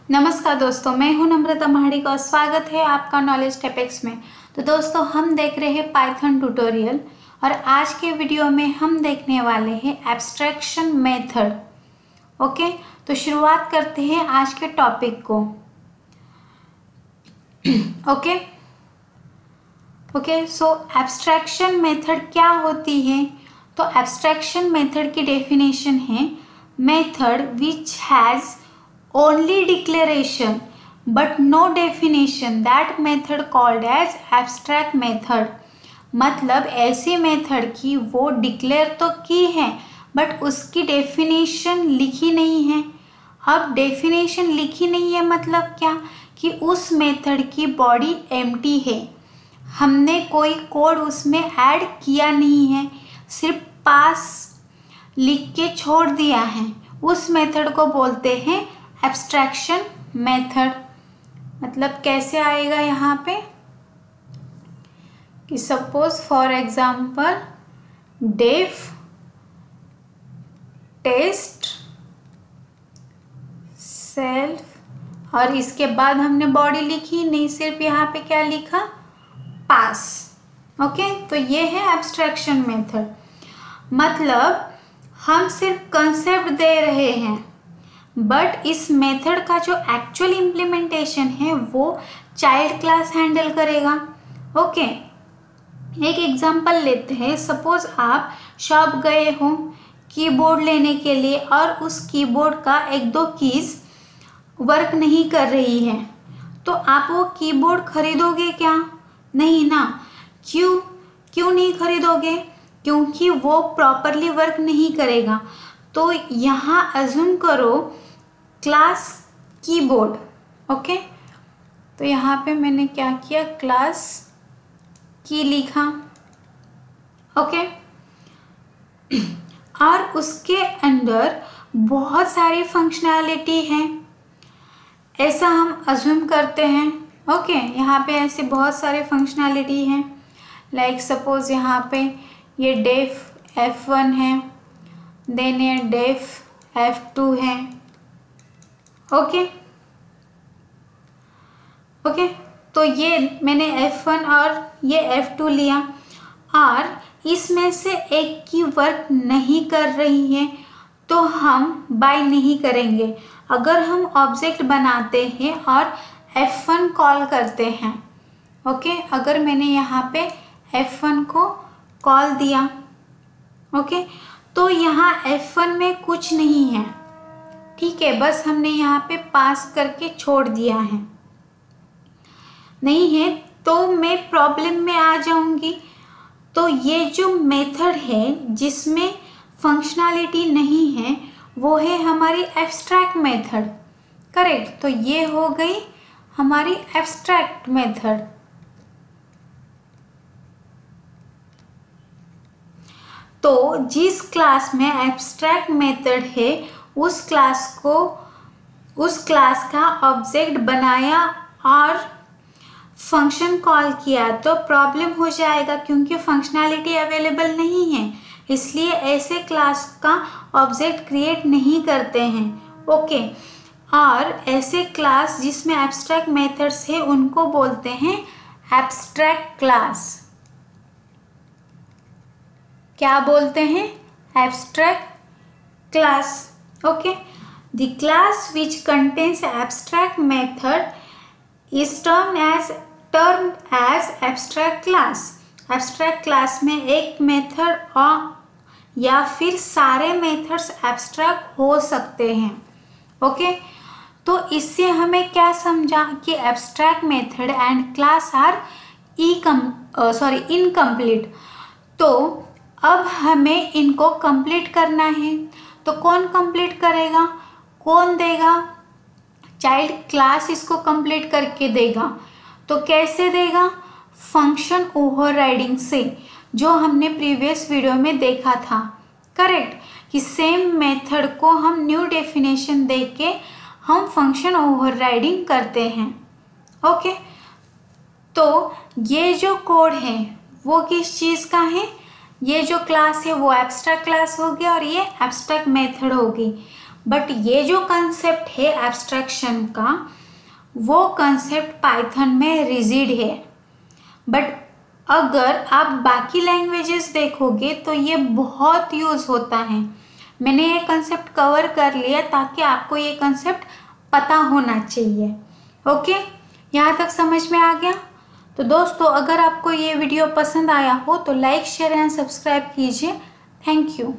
नमस्कार दोस्तों, मैं हूं नम्रता महाड़ी का स्वागत है आपका नॉलेज टॉपिक्स में। तो दोस्तों, हम देख रहे हैं पाइथन ट्यूटोरियल और आज के वीडियो में हम देखने वाले हैं एब्स्ट्रैक्शन मेथड। ओके, तो शुरुआत करते हैं आज के टॉपिक को। ओके, सो एब्स्ट्रैक्शन मेथड क्या होती है? तो एब्स्ट्रैक्शन मेथड की डेफिनेशन है method which has only declaration but no definition, that method called as abstract method। मतलब ऐसी मेथड की वो डिक्लेयर तो की है बट उसकी डेफिनेशन लिखी नहीं है। अब डेफिनेशन लिखी नहीं है मतलब क्या कि उस मेथड की बॉडी एम्प्टी है, हमने कोई कोड उसमें ऐड किया नहीं है, सिर्फ पास लिख के छोड़ दिया है। उस मेथड को बोलते हैं एब्स्ट्रैक्शन मेथड। मतलब कैसे आएगा यहाँ पे कि suppose for example def test self और इसके बाद हमने बॉडी लिखी नहीं, सिर्फ यहाँ पे क्या लिखा, पास। ओके, तो ये है एब्स्ट्रैक्शन मेथड। मतलब हम सिर्फ कंसेप्ट दे रहे हैं बट इस मेथड का जो एक्चुअल इम्प्लीमेंटेशन है वो चाइल्ड क्लास हैंडल करेगा। ओके, एक एग्जांपल लेते हैं। सपोज आप शॉप गए हो कीबोर्ड लेने के लिए और उस कीबोर्ड का एक दो कीज वर्क नहीं कर रही है, तो आप वो कीबोर्ड खरीदोगे क्या? नहीं ना। क्यों नहीं खरीदोगे? क्योंकि वो प्रॉपरली वर्क नहीं करेगा। तो यहाँ अज्यूम करो क्लास कीबोर्ड। ओके, तो यहाँ पे मैंने क्या किया, क्लास की लिखा। ओके, और उसके अंदर बहुत सारी फंक्शनैलिटी है, ऐसा हम अज्यूम करते हैं। ओके, यहाँ पे ऐसे बहुत सारे फंक्शनैलिटी हैं। लाइक सपोज यहाँ पे ये डेफ F1 है, देन ये डेफ F2 है। ओके, तो ये मैंने F1 और ये F2 लिया और इसमें से एक की वर्क नहीं कर रही है तो हम बाय नहीं करेंगे। अगर हम ऑब्जेक्ट बनाते हैं और F1 कॉल करते हैं, ओके, अगर मैंने यहाँ पे F1 को कॉल दिया, ओके, तो यहाँ F1 में कुछ नहीं है, ठीक है, बस हमने यहाँ पे पास करके छोड़ दिया है। नहीं है तो मैं प्रॉब्लम में आ जाऊंगी। तो ये जो मेथड है जिसमें फंक्शनैलिटी नहीं है वो है हमारी एब्स्ट्रैक्ट मेथड। करेक्ट, तो ये हो गई हमारी एब्स्ट्रैक्ट मेथड। तो जिस क्लास में एब्स्ट्रैक्ट मेथड है उस क्लास का ऑब्जेक्ट बनाया और फंक्शन कॉल किया तो प्रॉब्लम हो जाएगा, क्योंकि फंक्शनैलिटी अवेलेबल नहीं है, इसलिए ऐसे क्लास का ऑब्जेक्ट क्रिएट नहीं करते हैं। ओके, और ऐसे क्लास जिसमें एब्स्ट्रैक्ट मेथड्स है उनको बोलते हैं एब्स्ट्रैक्ट क्लास। क्या बोलते हैं? Abstract class. Okay, the class which contains abstract method is termed as abstract class। abstract class में एक मेथड और या फिर सारे मेथड्स एब्स्ट्रैक्ट हो सकते हैं। ओके, तो इससे हमें क्या समझा कि abstract method and class are incomplete. तो अब हमें इनको कंप्लीट करना है, तो कौन कंप्लीट करेगा, कौन देगा? चाइल्ड क्लास इसको कंप्लीट करके देगा। तो कैसे देगा? फंक्शन ओवरराइडिंग से, जो हमने प्रीवियस वीडियो में देखा था। करेक्ट, कि सेम मेथड को हम न्यू डेफिनेशन दे के हम फंक्शन ओवरराइडिंग करते हैं। ओके, तो ये जो कोड है वो किस चीज़ का है? ये जो क्लास है वो एब्स्ट्रैक्ट क्लास हो गया और ये एब्स्ट्रैक्ट मेथड होगी। बट ये जो कंसेप्ट है एब्स्ट्रैक्शन का, वो कंसेप्ट पाइथन में रिजिड है। बट अगर आप बाकी लैंग्वेजेस देखोगे तो ये बहुत यूज़ होता है। मैंने ये कंसेप्ट कवर कर लिया ताकि आपको ये कंसेप्ट पता होना चाहिए। ओके, यहाँ तक समझ में आ गया? तो दोस्तों, अगर आपको ये वीडियो पसंद आया हो तो लाइक, शेयर एंड सब्सक्राइब कीजिए। Thank you.